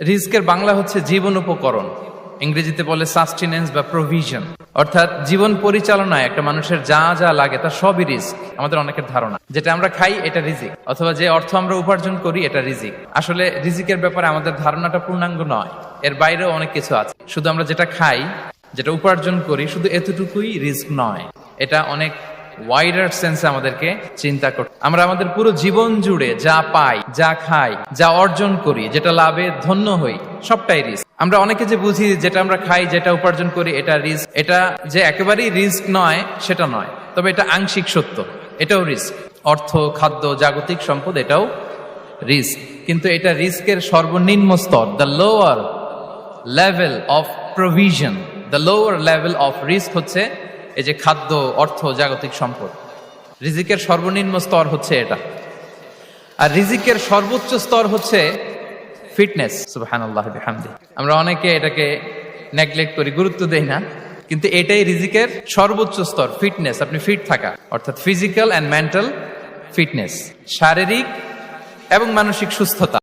রিস্কের বাংলা হচ্ছে জীবন উপকরণ, ইংরেজিতে বলে সাস্টেনেন্স বা প্রভিশন। অর্থাৎ জীবন পরিচালনায় একটা মানুষের যা যা লাগে তার সবই রিস্ক। আমাদের অনেকের ধারণা যেটা আমরা খাই এটা রিজিক, অথবা যে অর্থ আমরা উপার্জন করি এটা রিজিক। আসলে রিজিকের ব্যাপারে আমাদের ধারণাটা পূর্ণাঙ্গ নয়, এর বাইরেও অনেক কিছু আছে। শুধু আমরা যেটা খাই, যেটা উপার্জন করি, শুধু এতটুকুই রিস্ক নয়, এটা অনেক ওয়াইডার সেন্সে আমাদেরকে চিন্তা করতে। আমরা আমাদের পুরো জীবন জুড়ে যা পাই, যা খাই, যা অর্জন করি, যেটা লাভে ধন্য হই, সবটাই রিস্ক। আমরা অনেকে যে বুঝি যেটা আমরা খাই, যেটা উপার্জন করি এটা রিস্ক, এটা যে একেবারেই রিস্ক নয় সেটা নয়, তবে এটা আংশিক সত্য, এটাও রিস্ক। অর্থ, খাদ্য, জাগতিক সম্পদ, এটাও রিস্ক, কিন্তু এটা রিস্কের সর্বনিম্ন স্তর, the lower level of provision, the lower level of risk হচ্ছে এই যে খাদ্য, অর্থ, জাগতিক সম্পদ। রিজিকের সর্বনিম্ন স্তর হচ্ছে এটা। আর রিজিকের সর্বোচ্চ স্তর হচ্ছে ফিটনেস। সুবহানাল্লাহ বিহামদি। আমরা অনেকে এটাকে নেগলেক্ট করি, গুরুত্ব দেই না, কিন্তু এটাই রিজিকের সর্বোচ্চ স্তর, ফিটনেস। আপনি ফিট থাকা, অর্থাৎ ফিজিক্যাল অ্যান্ড মেন্টাল ফিটনেস, শারীরিক এবং মানসিক সুস্থতা।